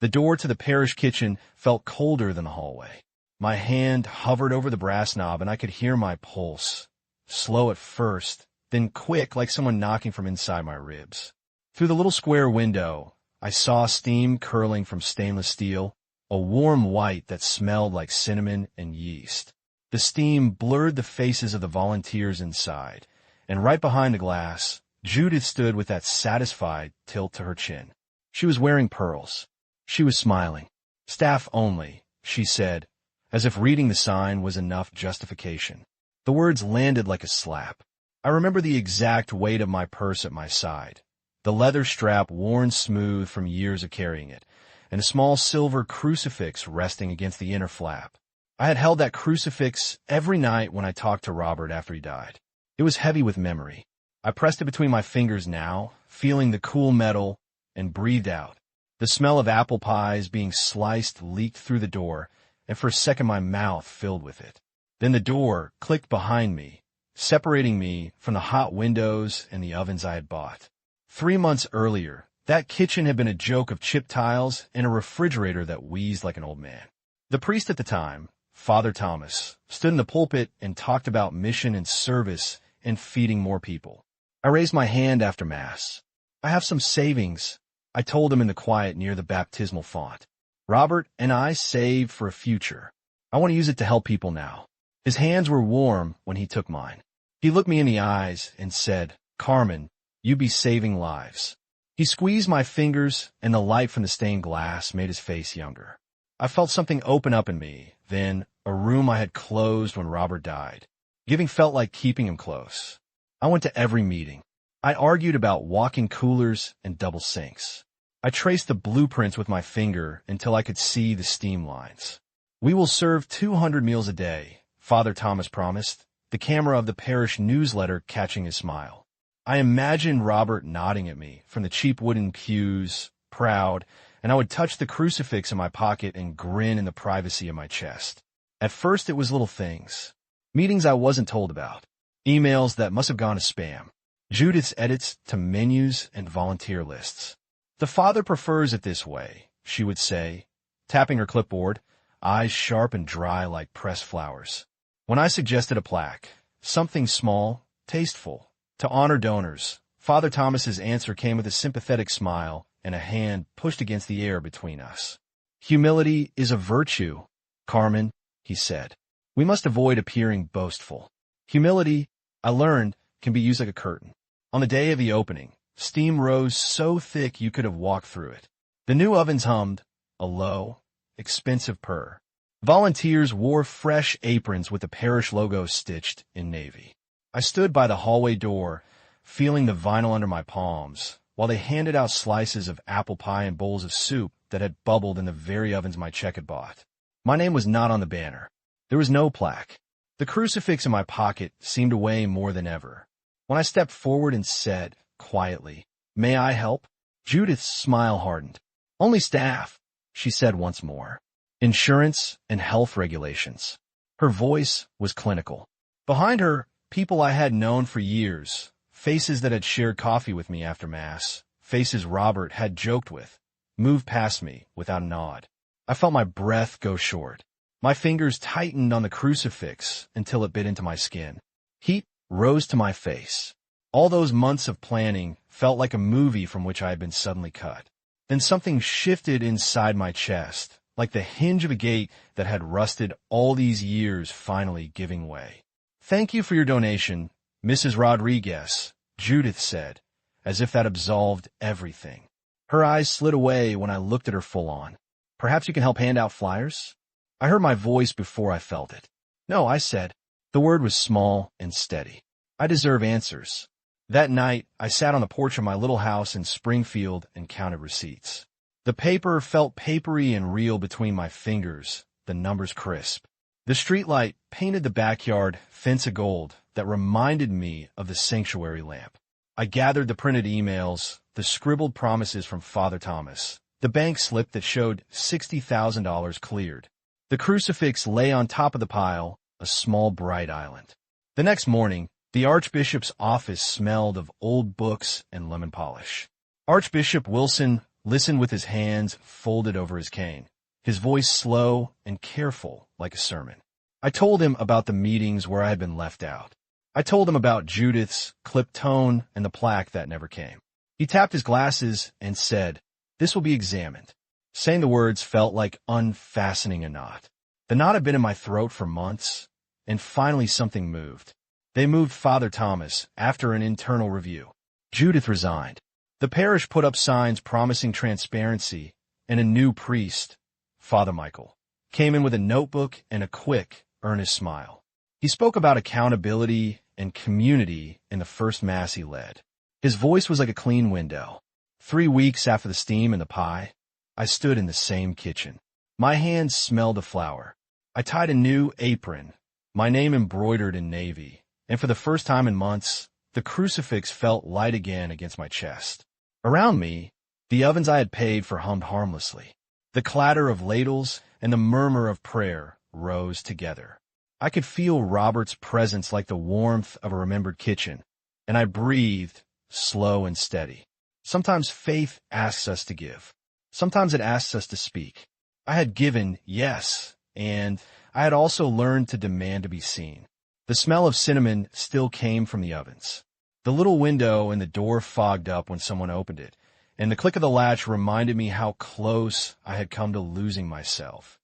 The door to the parish kitchen felt colder than the hallway. My hand hovered over the brass knob and I could hear my pulse, slow at first, then quick like someone knocking from inside my ribs. Through the little square window, I saw steam curling from stainless steel, a warm white that smelled like cinnamon and yeast. The steam blurred the faces of the volunteers inside, and right behind the glass, Judith stood with that satisfied tilt to her chin. She was wearing pearls. She was smiling. "Staff only," she said, as if reading the sign was enough justification. The words landed like a slap. I remember the exact weight of my purse at my side, the leather strap worn smooth from years of carrying it, and a small silver crucifix resting against the inner flap. I had held that crucifix every night when I talked to Robert after he died. It was heavy with memory. I pressed it between my fingers now, feeling the cool metal, and breathed out. The smell of apple pies being sliced leaked through the door, and for a second my mouth filled with it. Then the door clicked behind me, separating me from the hot windows and the ovens I had bought. 3 months earlier, that kitchen had been a joke of chipped tiles and a refrigerator that wheezed like an old man. The priest at the time, Father Thomas, stood in the pulpit and talked about mission and service and feeding more people. I raised my hand after Mass. "I have some savings," I told him in the quiet near the baptismal font. "Robert and I saved for a future. I want to use it to help people now." His hands were warm when he took mine. He looked me in the eyes and said, "Carmen, you be saving lives." He squeezed my fingers, and the light from the stained glass made his face younger. I felt something open up in me, then a room I had closed when Robert died. Giving felt like keeping him close. I went to every meeting. I argued about walk-in coolers and double sinks. I traced the blueprints with my finger until I could see the steam lines. "We will serve 200 meals a day," Father Thomas promised, the camera of the parish newsletter catching his smile. I imagined Robert nodding at me from the cheap wooden pews, proud, and I would touch the crucifix in my pocket and grin in the privacy of my chest. At first it was little things. Meetings I wasn't told about. Emails that must have gone to spam. Judith's edits to menus and volunteer lists. "The Father prefers it this way," she would say, tapping her clipboard, eyes sharp and dry like pressed flowers. When I suggested a plaque, something small, tasteful, to honor donors, Father Thomas's answer came with a sympathetic smile and a hand pushed against the air between us. "Humility is a virtue, Carmen," he said. "We must avoid appearing boastful. Humility, I learned, can be used like a curtain." On the day of the opening, steam rose so thick you could have walked through it. The new ovens hummed, a low, expensive purr. Volunteers wore fresh aprons with the parish logo stitched in navy. I stood by the hallway door, feeling the vinyl under my palms, while they handed out slices of apple pie and bowls of soup that had bubbled in the very ovens my check had bought. My name was not on the banner. There was no plaque. The crucifix in my pocket seemed to weigh more than ever. When I stepped forward and said, quietly, "May I help?" Judith's smile hardened. "Only staff," she said once more. "Insurance and health regulations." Her voice was clinical. Behind her, people I had known for years, faces that had shared coffee with me after Mass, faces Robert had joked with, moved past me without a nod. I felt my breath go short. My fingers tightened on the crucifix until it bit into my skin. Heat rose to my face. All those months of planning felt like a movie from which I had been suddenly cut. Then something shifted inside my chest, like the hinge of a gate that had rusted all these years finally giving way. "Thank you for your donation, Mrs. Rodriguez," Judith said, as if that absolved everything. Her eyes slid away when I looked at her full on. "Perhaps you can help hand out flyers?" I heard my voice before I felt it. "No," I said. The word was small and steady. "I deserve answers." That night, I sat on the porch of my little house in Springfield and counted receipts. The paper felt papery and real between my fingers, the numbers crisp. The streetlight painted the backyard fence of gold that reminded me of the sanctuary lamp. I gathered the printed emails, the scribbled promises from Father Thomas, the bank slip that showed $60,000 cleared. The crucifix lay on top of the pile, a small bright island. The next morning, the Archbishop's office smelled of old books and lemon polish. Archbishop Wilson listened with his hands folded over his cane, his voice slow and careful like a sermon. I told him about the meetings where I had been left out. I told him about Judith's clipped tone and the plaque that never came. He tapped his glasses and said, "This will be examined." Saying the words felt like unfastening a knot. The knot had been in my throat for months, and finally something moved. They moved Father Thomas after an internal review. Judith resigned. The parish put up signs promising transparency, and a new priest, Father Michael, came in with a notebook and a quick, earnest smile. He spoke about accountability and community in the first Mass he led. His voice was like a clean window. 3 weeks after the steam and the pie, I stood in the same kitchen. My hands smelled of flour. I tied a new apron, my name embroidered in navy, and for the first time in months, the crucifix felt light again against my chest. Around me, the ovens I had paid for hummed harmlessly. The clatter of ladles and the murmur of prayer rose together. I could feel Robert's presence like the warmth of a remembered kitchen, and I breathed, slow and steady. Sometimes faith asks us to give. Sometimes it asks us to speak. I had given, yes, and I had also learned to demand to be seen. The smell of cinnamon still came from the ovens. The little window in the door fogged up when someone opened it, and the click of the latch reminded me how close I had come to losing myself,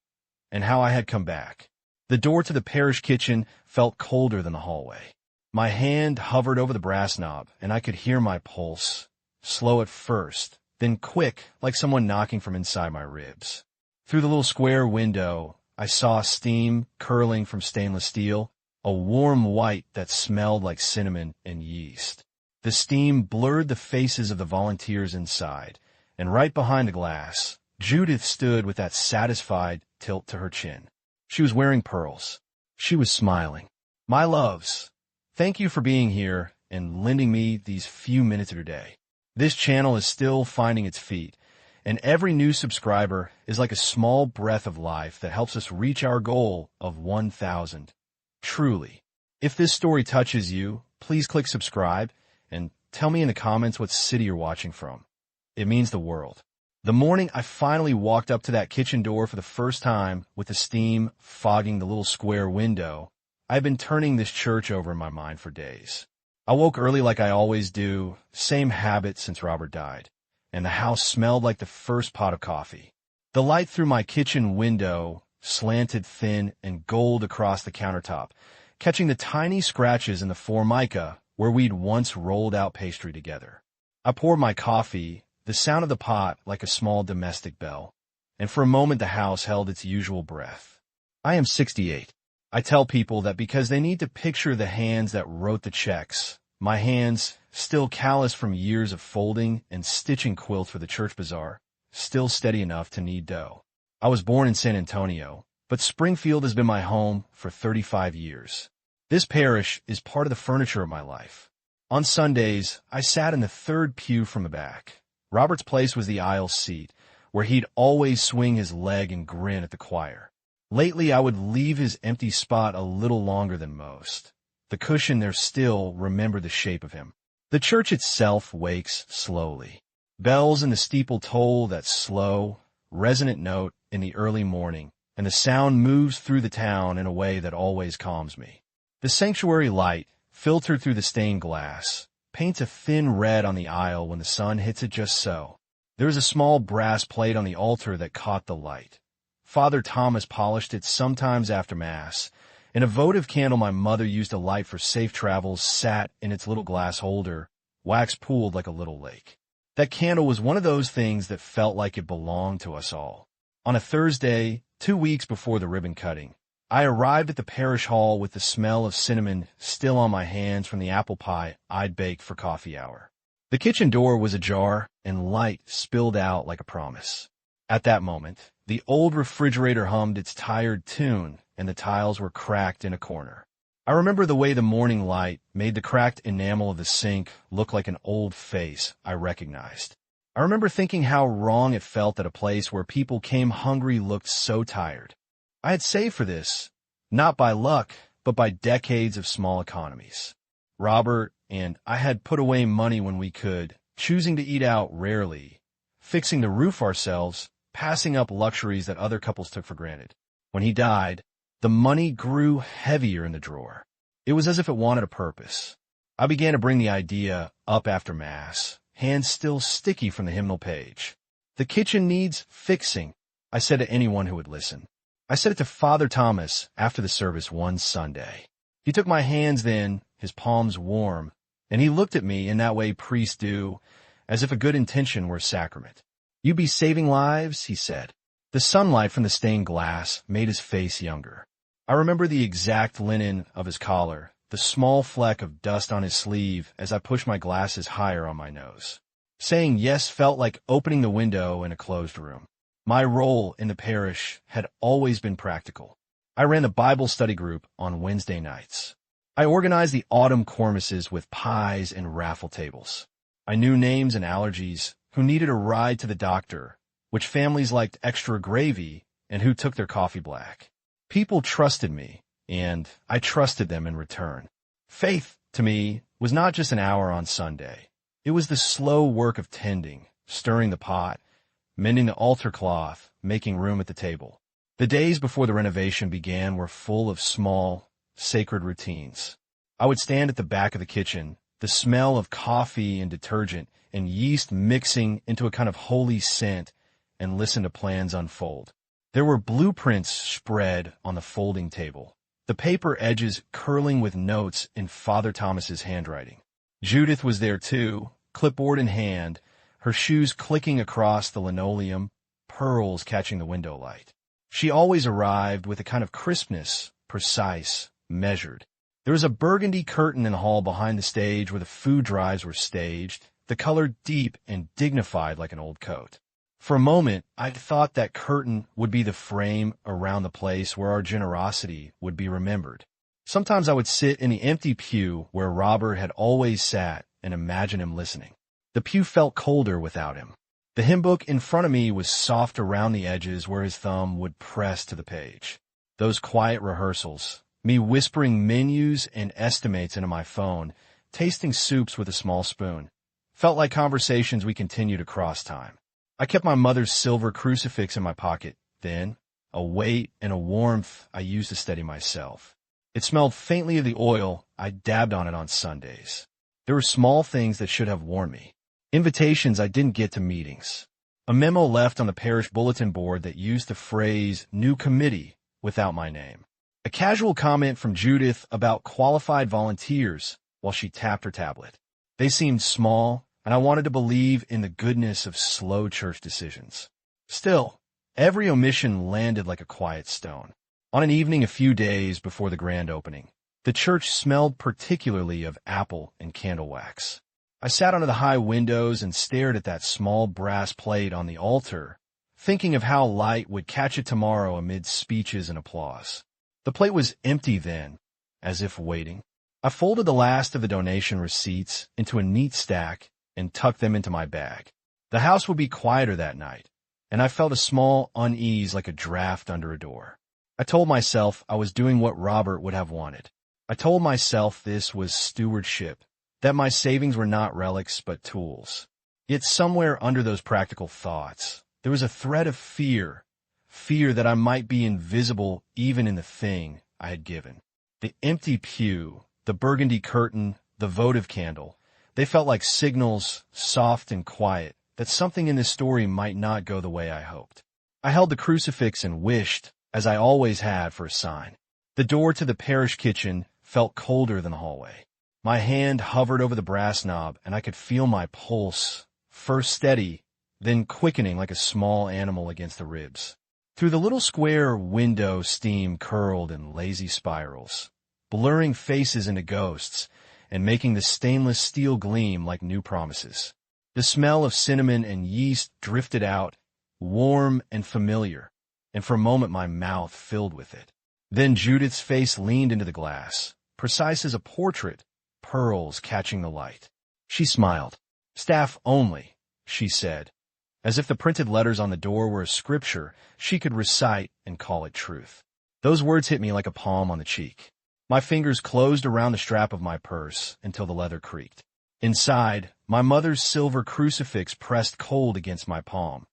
and how I had come back. The door to the parish kitchen felt colder than the hallway. My hand hovered over the brass knob, and I could hear my pulse, slow at first, then quick like someone knocking from inside my ribs. Through the little square window, I saw steam curling from stainless steel, a warm white that smelled like cinnamon and yeast. The steam blurred the faces of the volunteers inside, and right behind the glass, Judith stood with that satisfied tilt to her chin. She was wearing pearls. She was smiling. "My loves, thank you for being here and lending me these few minutes of your day. This channel is still finding its feet, and every new subscriber is like a small breath of life that helps us reach our goal of 1,000. Truly. If this story touches you, please click subscribe and tell me in the comments what city you're watching from. It means the world." The morning I finally walked up to that kitchen door for the first time with the steam fogging the little square window, I had been turning this church over in my mind for days. I woke early like I always do, same habit since Robert died, and the house smelled like the first pot of coffee. The light through my kitchen window slanted thin and gold across the countertop, catching the tiny scratches in the formica where we'd once rolled out pastry together. I poured my coffee, the sound of the pot like a small domestic bell, and for a moment the house held its usual breath. I am 68. I tell people that because they need to picture the hands that wrote the checks, my hands, still calloused from years of folding and stitching quilts for the church bazaar, still steady enough to knead dough. I was born in San Antonio, but Springfield has been my home for 35 years. This parish is part of the furniture of my life. On Sundays, I sat in the third pew from the back. Robert's place was the aisle seat, where he'd always swing his leg and grin at the choir. Lately, I would leave his empty spot a little longer than most. The cushion there still remembered the shape of him. The church itself wakes slowly. Bells in the steeple toll that slow, resonant note in the early morning, and the sound moves through the town in a way that always calms me. The sanctuary light, filtered through the stained glass, paints a thin red on the aisle when the sun hits it just so. There is a small brass plate on the altar that caught the light. Father Thomas polished it sometimes after Mass, and a votive candle my mother used to light for safe travels sat in its little glass holder, wax pooled like a little lake. That candle was one of those things that felt like it belonged to us all. On a Thursday, 2 weeks before the ribbon cutting, I arrived at the parish hall with the smell of cinnamon still on my hands from the apple pie I'd baked for coffee hour. The kitchen door was ajar, and light spilled out like a promise. At that moment, the old refrigerator hummed its tired tune, and the tiles were cracked in a corner. I remember the way the morning light made the cracked enamel of the sink look like an old face I recognized. I remember thinking how wrong it felt that a place where people came hungry looked so tired. I had saved for this, not by luck, but by decades of small economies. Robert and I had put away money when we could, choosing to eat out rarely, fixing the roof ourselves, passing up luxuries that other couples took for granted. When he died, the money grew heavier in the drawer. It was as if it wanted a purpose. I began to bring the idea up after Mass, hands still sticky from the hymnal page. The kitchen needs fixing, I said to anyone who would listen. I said it to Father Thomas after the service one Sunday. He took my hands then, his palms warm, and he looked at me in that way priests do, as if a good intention were a sacrament. "You be saving lives," he said. The sunlight from the stained glass made his face younger. I remember the exact linen of his collar, the small fleck of dust on his sleeve as I pushed my glasses higher on my nose. Saying yes felt like opening the window in a closed room. My role in the parish had always been practical. I ran the Bible study group on Wednesday nights. I organized the autumn cornices with pies and raffle tables. I knew names and allergies, who needed a ride to the doctor, which families liked extra gravy, and who took their coffee black. People trusted me, and I trusted them in return. Faith, to me, was not just an hour on Sunday. It was the slow work of tending, stirring the pot, mending the altar cloth, making room at the table. The days before the renovation began were full of small, sacred routines. I would stand at the back of the kitchen, the smell of coffee and detergent and yeast mixing into a kind of holy scent, and listen to plans unfold. There were blueprints spread on the folding table, the paper edges curling with notes in Father Thomas's handwriting. Judith was there too, clipboard in hand, her shoes clicking across the linoleum, pearls catching the window light. She always arrived with a kind of crispness, precise, measured. There was a burgundy curtain in the hall behind the stage where the food drives were staged, the color deep and dignified like an old coat. For a moment, I thought that curtain would be the frame around the place where our generosity would be remembered. Sometimes I would sit in the empty pew where Robert had always sat and imagine him listening. The pew felt colder without him. The hymn book in front of me was soft around the edges where his thumb would press to the page. Those quiet rehearsals, me whispering menus and estimates into my phone, tasting soups with a small spoon, felt like conversations we continued across time. I kept my mother's silver crucifix in my pocket, then, a weight and a warmth I used to steady myself. It smelled faintly of the oil I dabbed on it on Sundays. There were small things that should have warned me. Invitations I didn't get to meetings. A memo left on the parish bulletin board that used the phrase "new committee" without my name. A casual comment from Judith about qualified volunteers while she tapped her tablet. They seemed small, and I wanted to believe in the goodness of slow church decisions. Still, every omission landed like a quiet stone. On an evening a few days before the grand opening, the church smelled particularly of apple and candle wax. I sat under the high windows and stared at that small brass plate on the altar, thinking of how light would catch it tomorrow amid speeches and applause. The plate was empty then, as if waiting. I folded the last of the donation receipts into a neat stack and tucked them into my bag. The house would be quieter that night, and I felt a small unease like a draft under a door. I told myself I was doing what Robert would have wanted. I told myself this was stewardship, that my savings were not relics but tools. Yet somewhere under those practical thoughts, there was a thread of fear that I might be invisible even in the thing I had given. The empty pew, the burgundy curtain, the votive candle, they felt like signals, soft and quiet, that something in this story might not go the way I hoped. I held the crucifix and wished, as I always had, for a sign. The door to the parish kitchen felt colder than the hallway. My hand hovered over the brass knob, and I could feel my pulse, first steady, then quickening like a small animal against the ribs. Through the little square window steam curled in lazy spirals, blurring faces into ghosts, and making the stainless steel gleam like new promises. The smell of cinnamon and yeast drifted out, warm and familiar, and for a moment my mouth filled with it. Then Judith's face leaned into the glass, precise as a portrait, pearls catching the light. She smiled. "Staff only," she said. As if the printed letters on the door were a scripture she could recite and call it truth. Those words hit me like a palm on the cheek. My fingers closed around the strap of my purse until the leather creaked. Inside, my mother's silver crucifix pressed cold against my palm,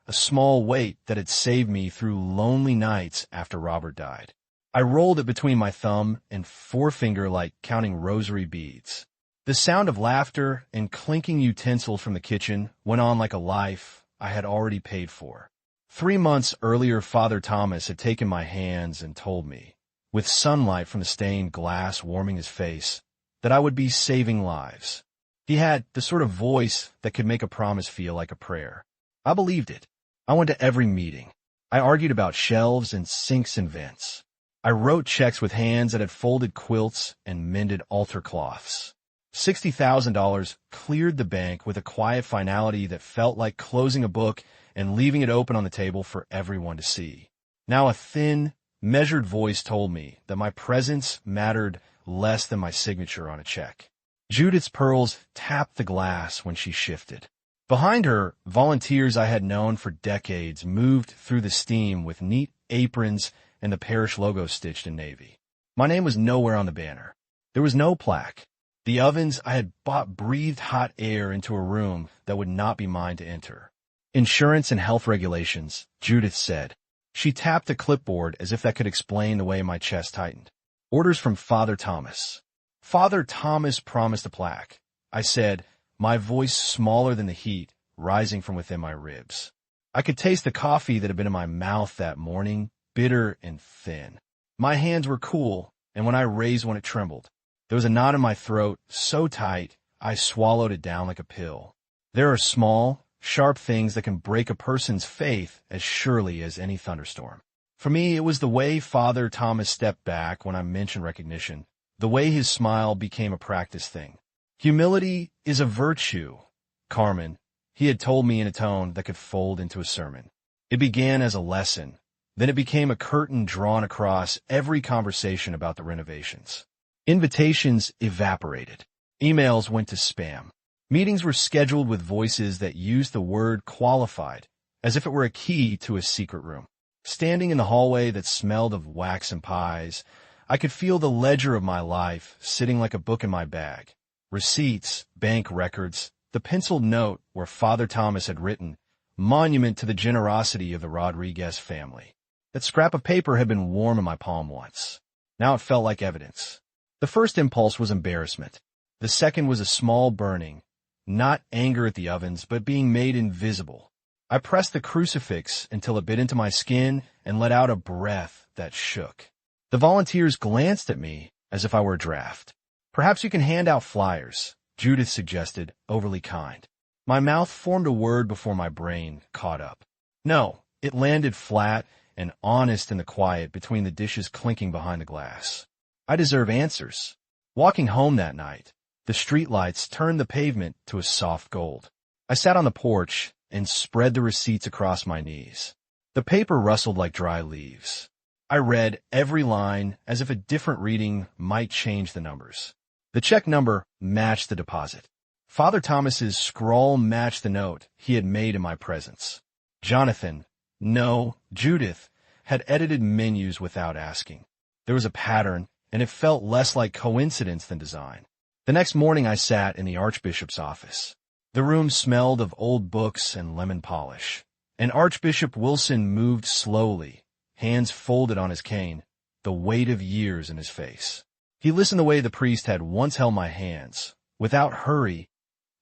a small weight that had saved me through lonely nights after Robert died. I rolled it between my thumb and forefinger like counting rosary beads. The sound of laughter and clinking utensils from the kitchen went on like a life I had already paid for. 3 months earlier, Father Thomas had taken my hands and told me, with sunlight from the stained glass warming his face, that I would be saving lives. He had the sort of voice that could make a promise feel like a prayer. I believed it. I went to every meeting. I argued about shelves and sinks and vents. I wrote checks with hands that had folded quilts and mended altar cloths. $60,000 cleared the bank with a quiet finality that felt like closing a book and leaving it open on the table for everyone to see. Now a thin, measured voice told me that my presence mattered less than my signature on a check. Judith's pearls tapped the glass when she shifted. Behind her, volunteers I had known for decades moved through the steam with neat aprons and the Parish logo stitched in navy. My name was nowhere on the banner. There was no plaque. The ovens I had bought breathed hot air into a room that would not be mine to enter. Insurance and health regulations, Judith said. She tapped a clipboard as if that could explain the way my chest tightened. Orders from Father Thomas. Father Thomas promised a plaque. I said, my voice smaller than the heat rising from within my ribs. I could taste the coffee that had been in my mouth that morning, bitter and thin. My hands were cool, and when I raised one it trembled. There was a knot in my throat, so tight I swallowed it down like a pill. There are small, sharp things that can break a person's faith as surely as any thunderstorm. For me, it was the way Father Thomas stepped back when I mentioned recognition, the way his smile became a practice thing. Humility is a virtue, Carmen, he had told me in a tone that could fold into a sermon. It began as a lesson. Then it became a curtain drawn across every conversation about the renovations. Invitations evaporated. Emails went to spam. Meetings were scheduled with voices that used the word qualified, as if it were a key to a secret room. Standing in the hallway that smelled of wax and pies, I could feel the ledger of my life sitting like a book in my bag. Receipts, bank records, the penciled note where Father Thomas had written, "Monument to the generosity of the Rodriguez family." That scrap of paper had been warm in my palm once. Now it felt like evidence. The first impulse was embarrassment. The second was a small burning, not anger at the ovens, but being made invisible. I pressed the crucifix until it bit into my skin and let out a breath that shook. The volunteers glanced at me as if I were a draft. "Perhaps you can hand out flyers," Judith suggested, overly kind. My mouth formed a word before my brain caught up. No, it landed flat and honest in the quiet between the dishes clinking behind the glass. I deserve answers. Walking home that night, the streetlights turned the pavement to a soft gold. I sat on the porch and spread the receipts across my knees. The paper rustled like dry leaves. I read every line as if a different reading might change the numbers. The check number matched the deposit. Father Thomas's scrawl matched the note he had made in my presence. Judith had edited menus without asking. There was a pattern, and it felt less like coincidence than design. The next morning I sat in the Archbishop's office. The room smelled of old books and lemon polish. And Archbishop Wilson moved slowly, hands folded on his cane, the weight of years in his face. He listened the way the priest had once held my hands, without hurry,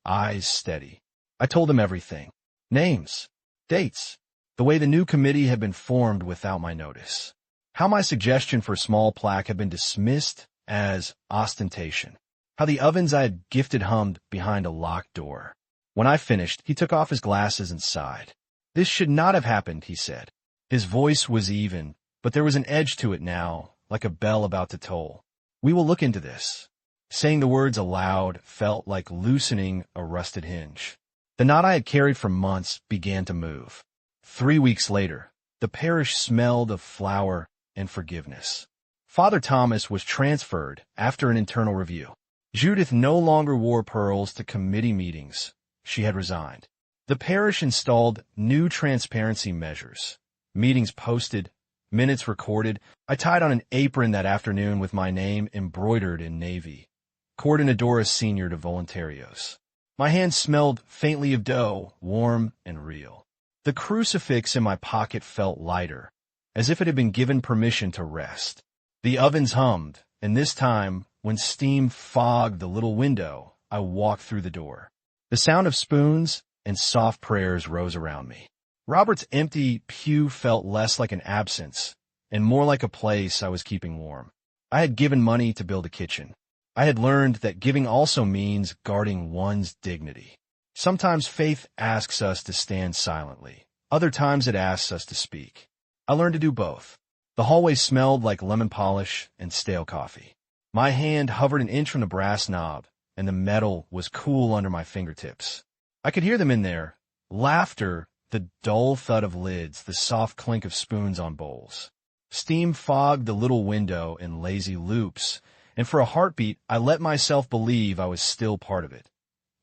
eyes steady. I told him everything. Names, dates, the way the new committee had been formed without my notice. How my suggestion for a small plaque had been dismissed as ostentation. How the ovens I had gifted hummed behind a locked door. When I finished, he took off his glasses and sighed. "This should not have happened," he said. His voice was even, but there was an edge to it now, like a bell about to toll. "We will look into this." Saying the words aloud felt like loosening a rusted hinge. The knot I had carried for months began to move. 3 weeks later, the parish smelled of flour and forgiveness. Father Thomas was transferred after an internal review. Judith no longer wore pearls to committee meetings. She had resigned. The parish installed new transparency measures. Meetings posted, minutes recorded. I tied on an apron that afternoon with my name embroidered in navy. Coordinadora Senior de Voluntarios. My hand smelled faintly of dough, warm and real. The crucifix in my pocket felt lighter, as if it had been given permission to rest. The ovens hummed, and this time, when steam fogged the little window, I walked through the door. The sound of spoons and soft prayers rose around me. Robert's empty pew felt less like an absence, and more like a place I was keeping warm. I had given money to build a kitchen. I had learned that giving also means guarding one's dignity. Sometimes faith asks us to stand silently. Other times it asks us to speak. I learned to do both. The hallway smelled like lemon polish and stale coffee. My hand hovered an inch from the brass knob, and the metal was cool under my fingertips. I could hear them in there. Laughter, the dull thud of lids, the soft clink of spoons on bowls. Steam fogged the little window in lazy loops, and for a heartbeat I let myself believe I was still part of it.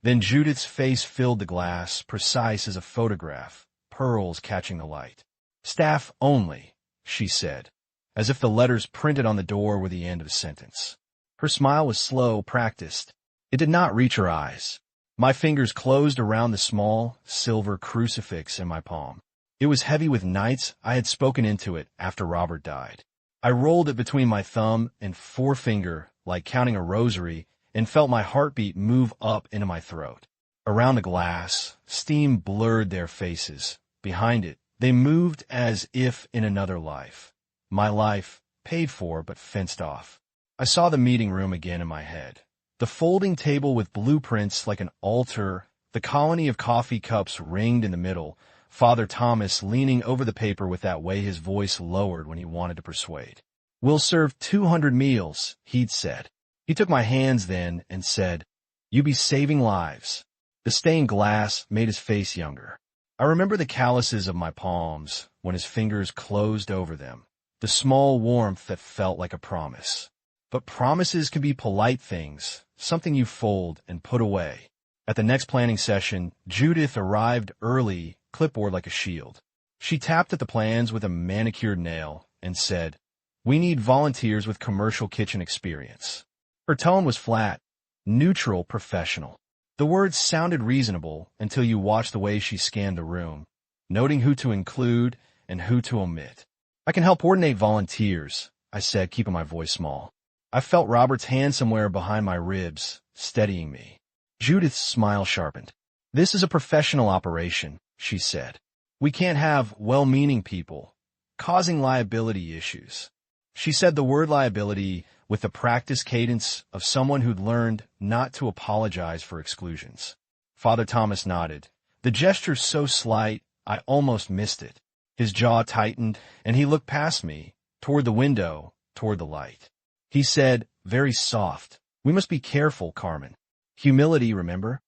Then Judith's face filled the glass, precise as a photograph, pearls catching the light. "Staff only," she said, as if the letters printed on the door were the end of a sentence. Her smile was slow, practiced. It did not reach her eyes. My fingers closed around the small, silver crucifix in my palm. It was heavy with nights I had spoken into it after Robert died. I rolled it between my thumb and forefinger like counting a rosary and felt my heartbeat move up into my throat. Around the glass, steam blurred their faces. Behind it, they moved as if in another life. My life, paid for but fenced off. I saw the meeting room again in my head. The folding table with blueprints like an altar, the colony of coffee cups ringed in the middle, Father Thomas leaning over the paper with that way his voice lowered when he wanted to persuade. "We'll serve 200 meals," he'd said. He took my hands then and said, "You be saving lives." The stained glass made his face younger. I remember the calluses of my palms when his fingers closed over them, the small warmth that felt like a promise. But promises can be polite things, something you fold and put away. At the next planning session, Judith arrived early, clipboard like a shield. She tapped at the plans with a manicured nail and said, "We need volunteers with commercial kitchen experience." Her tone was flat, neutral, professional. The words sounded reasonable until you watched the way she scanned the room, noting who to include and who to omit. "I can help coordinate volunteers," I said, keeping my voice small. I felt Robert's hand somewhere behind my ribs, steadying me. Judith's smile sharpened. "This is a professional operation," she said. "We can't have well-meaning people causing liability issues." She said the word liability with the practiced cadence of someone who'd learned not to apologize for exclusions. Father Thomas nodded. The gesture so slight, I almost missed it. His jaw tightened, and he looked past me, toward the window, toward the light. He said, very soft, "We must be careful, Carmen. Humility, remember?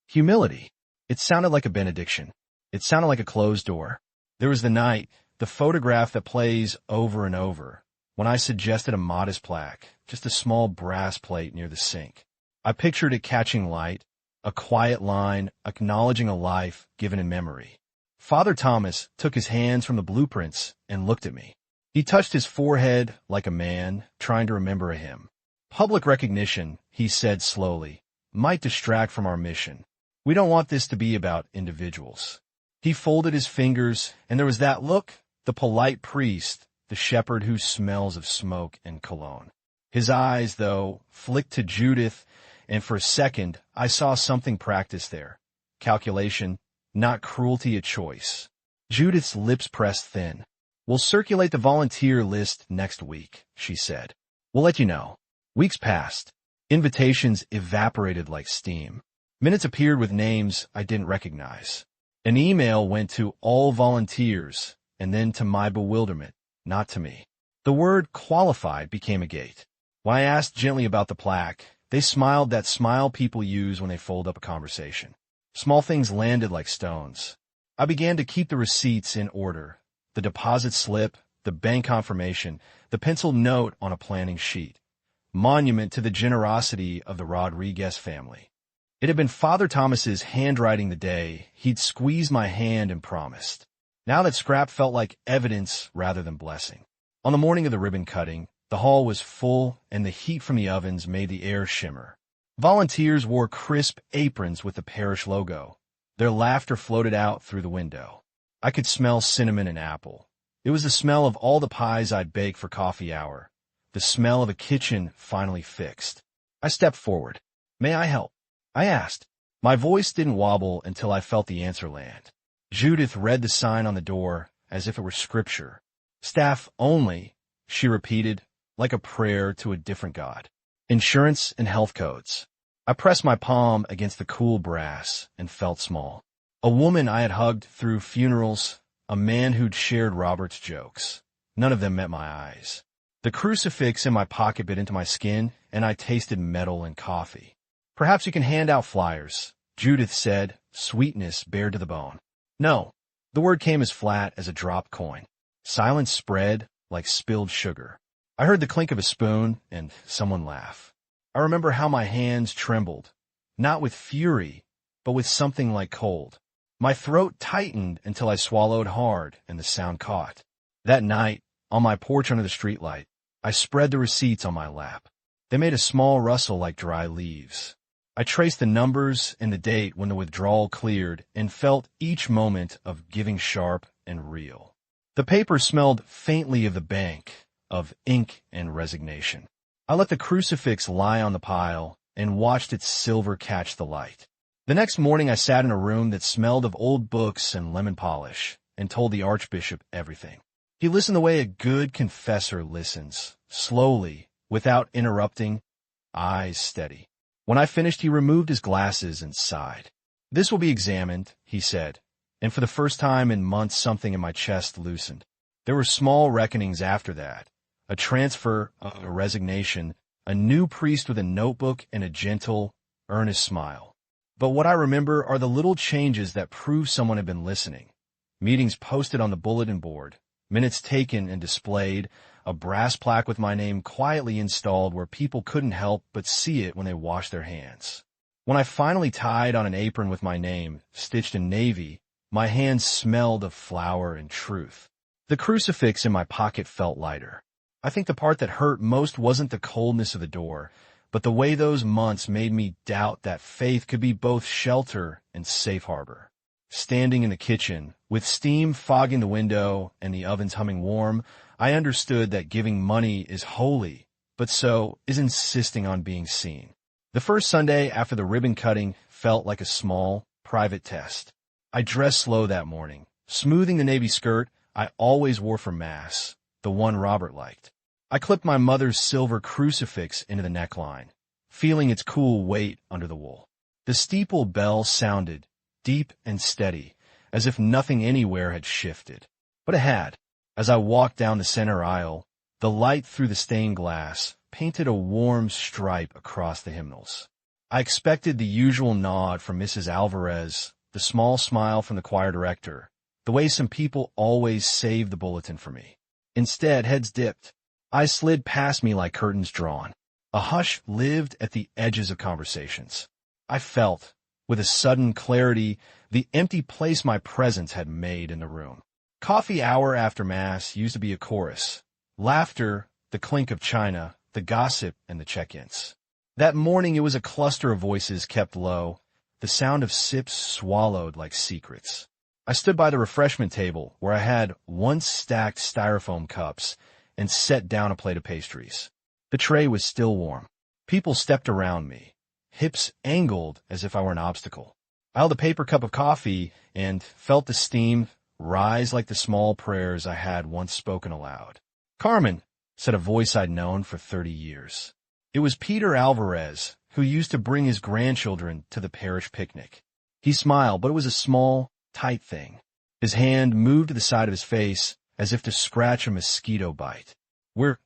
Humility." It sounded like a benediction. It sounded like a closed door. There was the night, the photograph that plays over and over, when I suggested a modest plaque, just a small brass plate near the sink. I pictured it catching light, a quiet line acknowledging a life given in memory. Father Thomas took his hands from the blueprints and looked at me. He touched his forehead like a man trying to remember a hymn. "Public recognition," he said slowly, "might distract from our mission. We don't want this to be about individuals." He folded his fingers, and there was that look, the polite priest, the shepherd who smells of smoke and cologne. His eyes, though, flicked to Judith, and for a second I saw something practiced there. Calculation, not cruelty a choice. Judith's lips pressed thin. "We'll circulate the volunteer list next week," she said. "We'll let you know." Weeks passed. Invitations evaporated like steam. Minutes appeared with names I didn't recognize. An email went to all volunteers, and then to my bewilderment, not to me. The word qualified became a gate. When I asked gently about the plaque, they smiled that smile people use when they fold up a conversation. Small things landed like stones. I began to keep the receipts in order. The deposit slip, the bank confirmation, the penciled note on a planning sheet. Monument to the generosity of the Rodriguez family. It had been Father Thomas's handwriting the day he'd squeezed my hand and promised. Now that scrap felt like evidence rather than blessing. On the morning of the ribbon cutting, the hall was full and the heat from the ovens made the air shimmer. Volunteers wore crisp aprons with the parish logo. Their laughter floated out through the window. I could smell cinnamon and apple. It was the smell of all the pies I'd bake for coffee hour. The smell of a kitchen finally fixed. I stepped forward. "May I help?" I asked. My voice didn't wobble until I felt the answer land. Judith read the sign on the door as if it were scripture. "Staff only," she repeated, like a prayer to a different god. "Insurance and health codes." I pressed my palm against the cool brass and felt small. A woman I had hugged through funerals, a man who'd shared Robert's jokes. None of them met my eyes. The crucifix in my pocket bit into my skin, and I tasted metal and coffee. "Perhaps you can hand out flyers," Judith said, sweetness bared to the bone. "No." The word came as flat as a dropped coin. Silence spread like spilled sugar. I heard the clink of a spoon and someone laugh. I remember how my hands trembled, not with fury, but with something like cold. My throat tightened until I swallowed hard and the sound caught. That night, on my porch under the streetlight, I spread the receipts on my lap. They made a small rustle like dry leaves. I traced the numbers and the date when the withdrawal cleared and felt each moment of giving sharp and real. The paper smelled faintly of the bank, of ink and resignation. I let the crucifix lie on the pile and watched its silver catch the light. The next morning I sat in a room that smelled of old books and lemon polish and told the Archbishop everything. He listened the way a good confessor listens, slowly, without interrupting, eyes steady. When I finished, he removed his glasses and sighed. "This will be examined," he said, and for the first time in months something in my chest loosened. There were small reckonings after that, a transfer, a resignation, a new priest with a notebook and a gentle, earnest smile. But what I remember are the little changes that prove someone had been listening. Meetings posted on the bulletin board, minutes taken and displayed, a brass plaque with my name quietly installed where people couldn't help but see it when they washed their hands. When I finally tied on an apron with my name, stitched in navy, my hands smelled of flour and truth. The crucifix in my pocket felt lighter. I think the part that hurt most wasn't the coldness of the door, but the way those months made me doubt that faith could be both shelter and safe harbor. Standing in the kitchen, with steam fogging the window and the ovens humming warm, I understood that giving money is holy, but so is insisting on being seen. The first Sunday after the ribbon cutting felt like a small, private test. I dressed slow that morning, smoothing the navy skirt I always wore for Mass, the one Robert liked. I clipped my mother's silver crucifix into the neckline, feeling its cool weight under the wool. The steeple bell sounded, deep and steady, as if nothing anywhere had shifted. But it had. As I walked down the center aisle, the light through the stained glass painted a warm stripe across the hymnals. I expected the usual nod from Mrs. Alvarez, the small smile from the choir director, the way some people always save the bulletin for me. Instead, heads dipped. Eyes slid past me like curtains drawn. A hush lived at the edges of conversations. I felt, with a sudden clarity, the empty place my presence had made in the room. Coffee hour after Mass used to be a chorus. Laughter, the clink of china, the gossip, and the check-ins. That morning it was a cluster of voices kept low, the sound of sips swallowed like secrets. I stood by the refreshment table where I had once stacked styrofoam cups and set down a plate of pastries. The tray was still warm. People stepped around me, hips angled as if I were an obstacle. I held a paper cup of coffee and felt the steam rise like the small prayers I had once spoken aloud. "Carmen," said a voice I'd known for 30 years. It was Peter Alvarez, who used to bring his grandchildren to the parish picnic. He smiled, but it was a small, tight thing. His hand moved to the side of his face as if to scratch a mosquito bite. "We're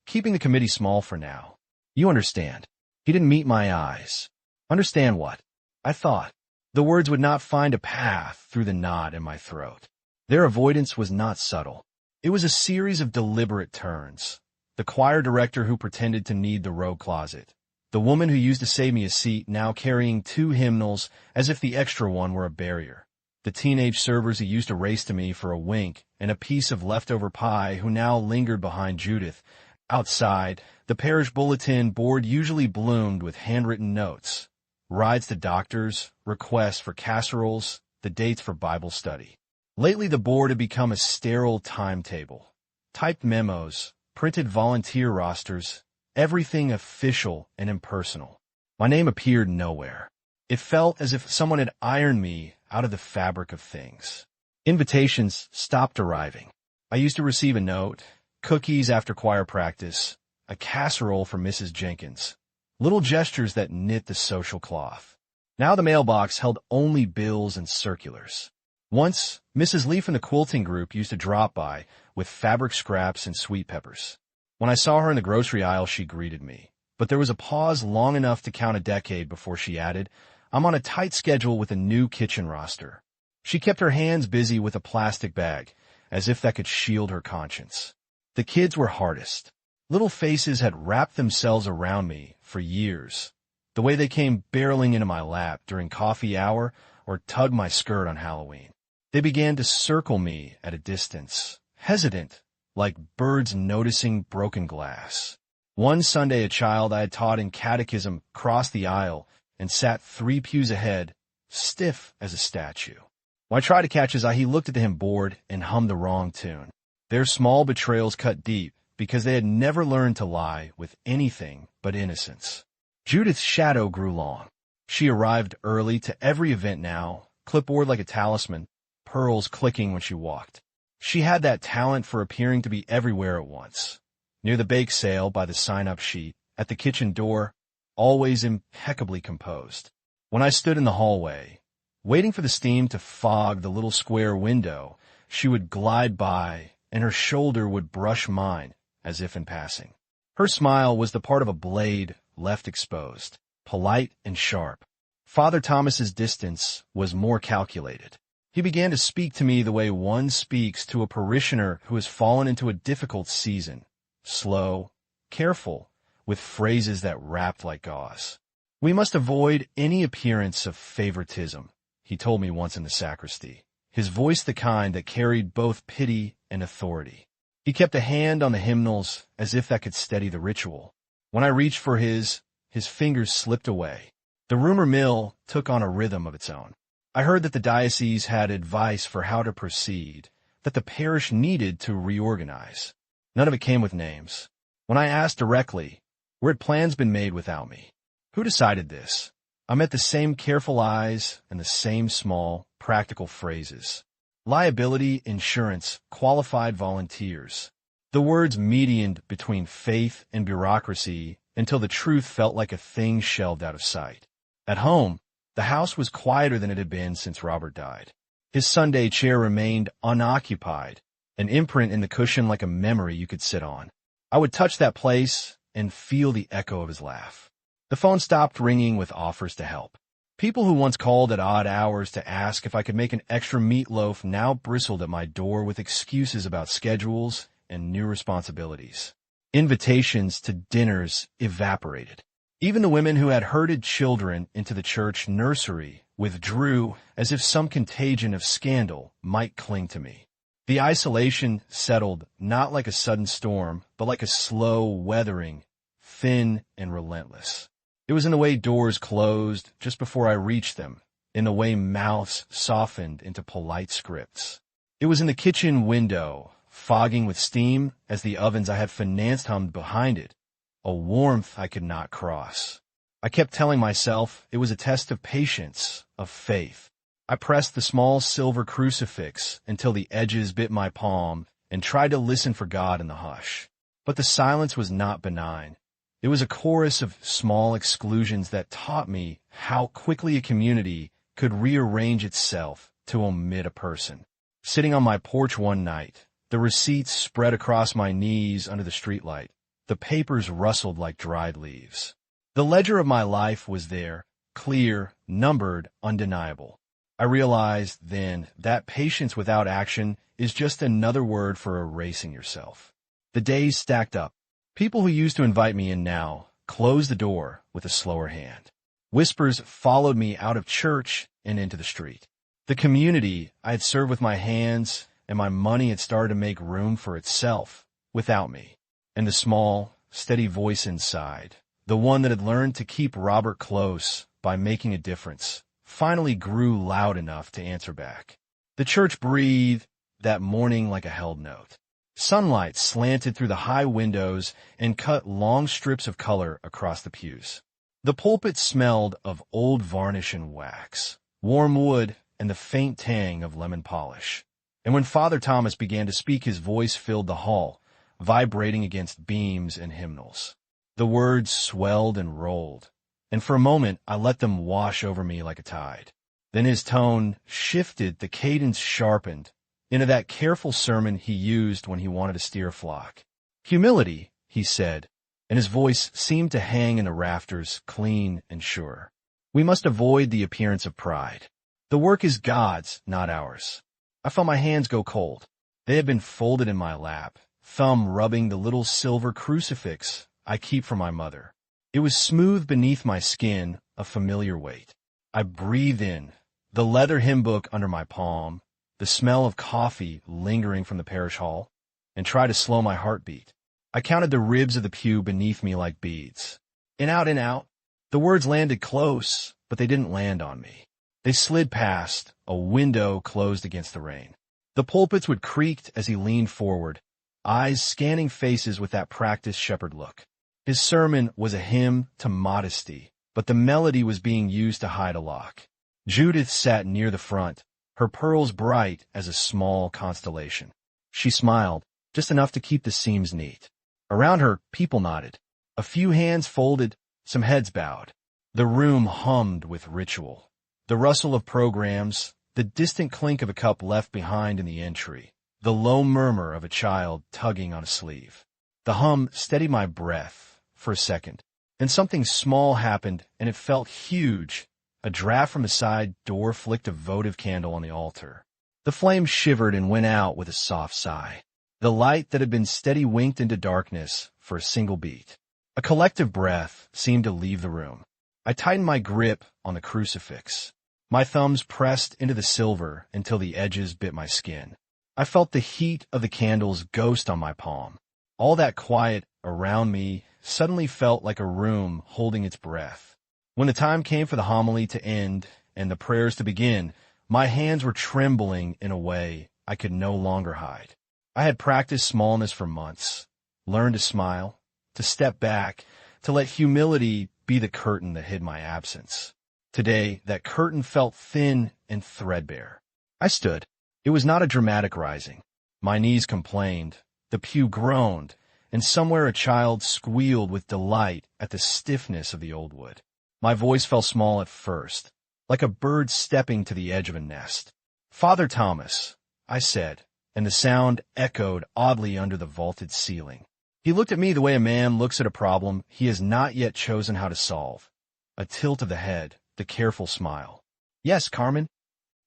keeping the committee small for now. You understand." He didn't meet my eyes. Understand what? I thought. The words would not find a path through the knot in my throat. Their avoidance was not subtle. It was a series of deliberate turns. The choir director who pretended to need the robe closet. The woman who used to save me a seat now carrying 2 hymnals as if the extra one were a barrier. The teenage servers who used to race to me for a wink and a piece of leftover pie who now lingered behind Judith, Outside, the parish bulletin board usually bloomed with handwritten notes, rides to doctors, requests for casseroles, the dates for Bible study. Lately, the board had become a sterile timetable. Typed memos, printed volunteer rosters, everything official and impersonal. My name appeared nowhere. It felt as if someone had ironed me out of the fabric of things. Invitations stopped arriving. I used to receive a note, cookies after choir practice, a casserole from Mrs. Jenkins, little gestures that knit the social cloth. Now the mailbox held only bills and circulars. Once, Mrs. Lee from the quilting group used to drop by with fabric scraps and sweet peppers. When I saw her in the grocery aisle, she greeted me. But there was a pause long enough to count a decade before she added, "I'm on a tight schedule with a new kitchen roster." She kept her hands busy with a plastic bag, as if that could shield her conscience. The kids were hardest. Little faces had wrapped themselves around me for years. The way they came barreling into my lap during coffee hour or tugged my skirt on Halloween. They began to circle me at a distance, hesitant, like birds noticing broken glass. One Sunday, a child I had taught in catechism crossed the aisle and sat 3 pews ahead, stiff as a statue. When I tried to catch his eye, he looked at him bored and hummed the wrong tune. Their small betrayals cut deep because they had never learned to lie with anything but innocence. Judith's shadow grew long. She arrived early to every event now, clipboard like a talisman, pearls clicking when she walked. She had that talent for appearing to be everywhere at once. Near the bake sale, by the sign-up sheet, at the kitchen door, always impeccably composed. When I stood in the hallway, waiting for the steam to fog the little square window, she would glide by, and her shoulder would brush mine, as if in passing. Her smile was the part of a blade left exposed, polite and sharp. Father Thomas's distance was more calculated. He began to speak to me the way one speaks to a parishioner who has fallen into a difficult season, slow, careful, with phrases that wrapped like gauze. "We must avoid any appearance of favoritism," he told me once in the sacristy, his voice the kind that carried both pity and authority. He kept a hand on the hymnals as if that could steady the ritual. When I reached for his fingers slipped away. The rumor mill took on a rhythm of its own. I heard that the diocese had advice for how to proceed, that the parish needed to reorganize. None of it came with names. When I asked directly, where had plans been made without me? Who decided this? I met the same careful eyes and the same small, practical phrases. Liability, insurance, qualified volunteers. The words medianed between faith and bureaucracy until the truth felt like a thing shelved out of sight. At home, the house was quieter than it had been since Robert died. His Sunday chair remained unoccupied, an imprint in the cushion like a memory you could sit on. I would touch that place and feel the echo of his laugh. The phone stopped ringing with offers to help. People who once called at odd hours to ask if I could make an extra meatloaf now bristled at my door with excuses about schedules and new responsibilities. Invitations to dinners evaporated. Even the women who had herded children into the church nursery withdrew as if some contagion of scandal might cling to me. The isolation settled not like a sudden storm, but like a slow weathering, thin and relentless. It was in the way doors closed just before I reached them, in the way mouths softened into polite scripts. It was in the kitchen window, fogging with steam as the ovens I had financed hummed behind it, a warmth I could not cross. I kept telling myself it was a test of patience, of faith. I pressed the small silver crucifix until the edges bit my palm and tried to listen for God in the hush. But the silence was not benign. It was a chorus of small exclusions that taught me how quickly a community could rearrange itself to omit a person. Sitting on my porch one night, the receipts spread across my knees under the streetlight. The papers rustled like dried leaves. The ledger of my life was there, clear, numbered, undeniable. I realized then that patience without action is just another word for erasing yourself. The days stacked up. People who used to invite me in now closed the door with a slower hand. Whispers followed me out of church and into the street. The community I had served with my hands and my money had started to make room for itself without me. and the small, steady voice inside, the one that had learned to keep Robert close by making a difference, finally grew loud enough to answer back. The church breathed that morning like a held note. Sunlight slanted through the high windows and cut long strips of color across the pews. The pulpit smelled of old varnish and wax, warm wood, and the faint tang of lemon polish. And when Father Thomas began to speak, his voice filled the hall, vibrating against beams and hymnals. The words swelled and rolled, and for a moment I let them wash over me like a tide. Then his tone shifted, the cadence sharpened, into that careful sermon he used when he wanted to steer a flock. Humility, he said, and his voice seemed to hang in the rafters, clean and sure. We must avoid the appearance of pride. The work is God's, not ours. I felt my hands go cold. They had been folded in my lap, thumb rubbing the little silver crucifix I keep for my mother. It was smooth beneath my skin, a familiar weight. I breathed in, the leather hymn book under my palm, the smell of coffee lingering from the parish hall, and tried to slow my heartbeat. I counted the ribs of the pew beneath me like beads. In out, in out. The words landed close, but they didn't land on me. They slid past, a window closed against the rain. The pulpits would creak as he leaned forward, eyes scanning faces with that practiced shepherd look. His sermon was a hymn to modesty, but the melody was being used to hide a lock. Judith sat near the front, her pearls bright as a small constellation. She smiled, just enough to keep the seams neat. Around her, people nodded. A few hands folded, some heads bowed. The room hummed with ritual. The rustle of programs, the distant clink of a cup left behind in the entry, the low murmur of a child tugging on a sleeve. The hum steadied my breath for a second. Then something small happened, and it felt huge. A draft from a side door flicked a votive candle on the altar. The flame shivered and went out with a soft sigh. The light that had been steady winked into darkness for a single beat. A collective breath seemed to leave the room. I tightened my grip on the crucifix. My thumbs pressed into the silver until the edges bit my skin. I felt the heat of the candles ghost on my palm. All that quiet around me suddenly felt like a room holding its breath. When the time came for the homily to end and the prayers to begin, my hands were trembling in a way I could no longer hide. I had practiced smallness for months, learned to smile, to step back, to let humility be the curtain that hid my absence. Today, that curtain felt thin and threadbare. I stood. It was not a dramatic rising. My knees complained, the pew groaned, and somewhere a child squealed with delight at the stiffness of the old wood. My voice fell small at first, like a bird stepping to the edge of a nest. "Father Thomas," I said, and the sound echoed oddly under the vaulted ceiling. He looked at me the way a man looks at a problem he has not yet chosen how to solve. A tilt of the head, the careful smile. "Yes, Carmen."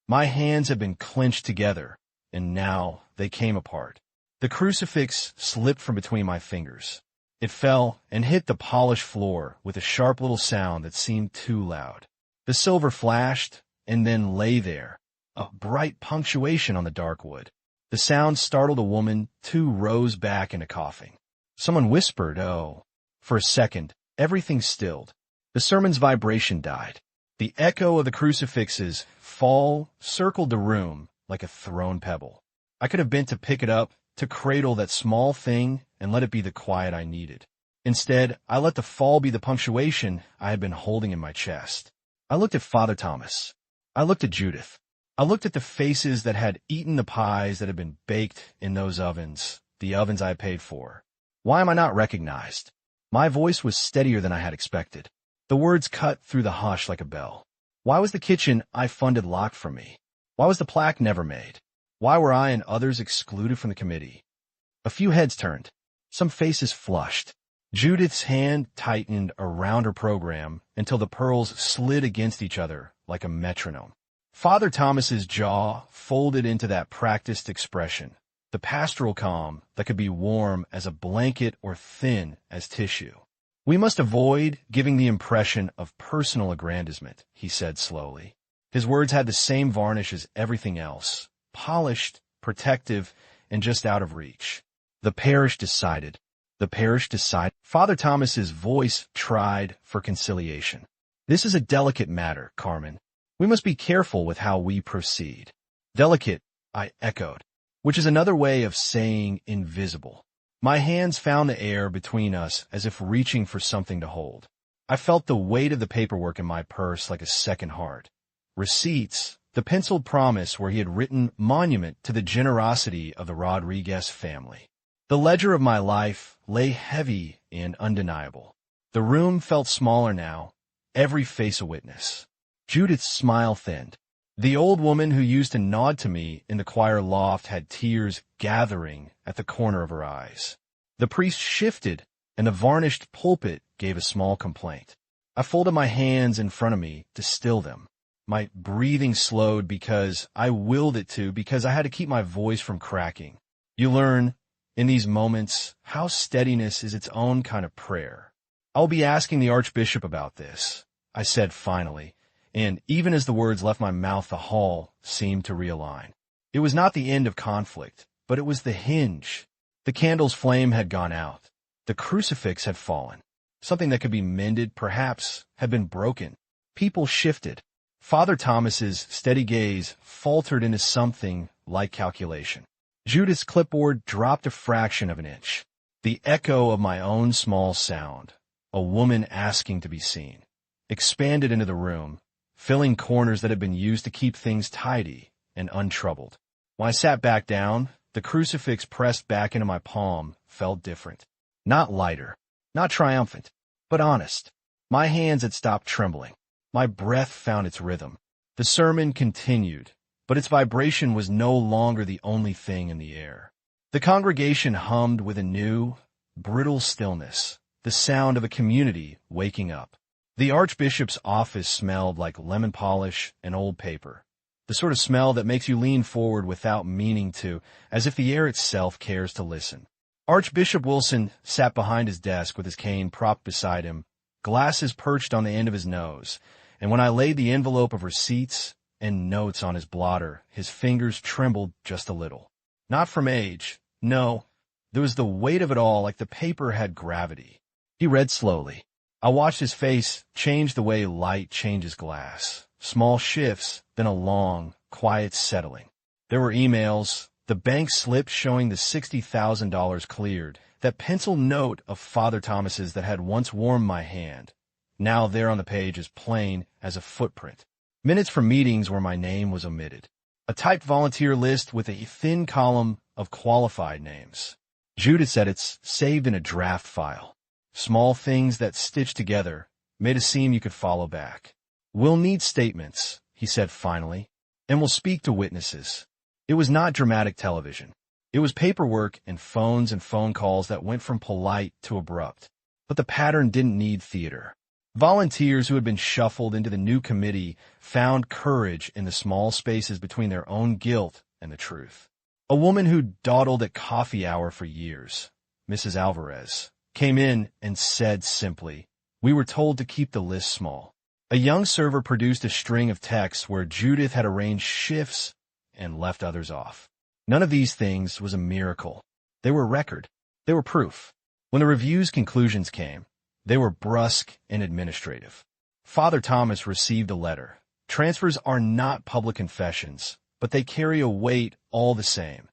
My hands had been clenched together, and now they came apart. The crucifix slipped from between my fingers. It fell and hit the polished floor with a sharp little sound that seemed too loud. The silver flashed and then lay there, a bright punctuation on the dark wood. The sound startled a woman, too rose back into coughing. Someone whispered, "Oh." For a second, everything stilled. The sermon's vibration died. The echo of the crucifix's fall circled the room like a thrown pebble. I could have bent to pick it up, to cradle that small thing and let it be the quiet I needed. Instead, I let the fall be the punctuation I had been holding in my chest. I looked at Father Thomas. I looked at Judith. I looked at the faces that had eaten the pies that had been baked in those ovens, the ovens I had paid for. Why am I not recognized? My voice was steadier than I had expected. The words cut through the hush like a bell. Why was the kitchen I funded locked from me? Why was the plaque never made? Why were I and others excluded from the committee? A few heads turned. Some faces flushed. Judith's hand tightened around her program until the pearls slid against each other like a metronome. Father Thomas's jaw folded into that practiced expression, the pastoral calm that could be warm as a blanket or thin as tissue. "We must avoid giving the impression of personal aggrandizement," he said slowly. His words had the same varnish as everything else, polished, protective, and just out of reach. The parish decided. The parish decided. Father Thomas's voice tried for conciliation. This is a delicate matter, Carmen. We must be careful with how we proceed. Delicate, I echoed, which is another way of saying invisible. My hands found the air between us as if reaching for something to hold. I felt the weight of the paperwork in my purse like a second heart. Receipts, the penciled promise where he had written monument to the generosity of the Rodriguez family. The ledger of my life lay heavy and undeniable. The room felt smaller now, every face a witness. Judith's smile thinned. The old woman who used to nod to me in the choir loft had tears gathering at the corner of her eyes. The priest shifted, and the varnished pulpit gave a small complaint. I folded my hands in front of me to still them. My breathing slowed because I willed it to, because I had to keep my voice from cracking. You learn, in these moments, how steadiness is its own kind of prayer. I'll be asking the Archbishop about this, I said finally, and even as the words left my mouth, the hall seemed to realign. It was not the end of conflict, but it was the hinge. The candle's flame had gone out. The crucifix had fallen. Something that could be mended, perhaps, had been broken. People shifted. Father Thomas's steady gaze faltered into something like calculation. Judith's clipboard dropped a fraction of an inch. The echo of my own small sound, a woman asking to be seen, expanded into the room, filling corners that had been used to keep things tidy and untroubled. When I sat back down, the crucifix pressed back into my palm felt different. Not lighter, not triumphant, but honest. My hands had stopped trembling. My breath found its rhythm. The sermon continued, but its vibration was no longer the only thing in the air. The congregation hummed with a new, brittle stillness, the sound of a community waking up. The Archbishop's office smelled like lemon polish and old paper, the sort of smell that makes you lean forward without meaning to, as if the air itself cares to listen. Archbishop Wilson sat behind his desk with his cane propped beside him, glasses perched on the end of his nose, and when I laid the envelope of receipts and notes on his blotter, his fingers trembled just a little. Not from age, no. There was the weight of it all, like the paper had gravity. He read slowly. I watched his face change the way light changes glass. Small shifts, then a long, quiet settling. There were emails, the bank slip showing the $60,000 cleared, that pencil note of Father Thomas's that had once warmed my hand, now there on the page as plain as a footprint. Minutes from meetings where my name was omitted. A typed volunteer list with a thin column of qualified names. Judith's edits saved in a draft file. Small things that stitched together made a seam you could follow back. We'll need statements, he said finally, and we'll speak to witnesses. It was not dramatic television. It was paperwork and phone calls that went from polite to abrupt. But the pattern didn't need theater. Volunteers who had been shuffled into the new committee found courage in the small spaces between their own guilt and the truth. A woman who dawdled at coffee hour for years, Mrs. Alvarez, came in and said simply, "We were told to keep the list small." A young server produced a string of texts where Judith had arranged shifts and left others off. None of these things was a miracle. They were record. They were proof. When the review's conclusions came, they were brusque and administrative. Father Thomas received a letter. Transfers are not public confessions, but they carry a weight all the same.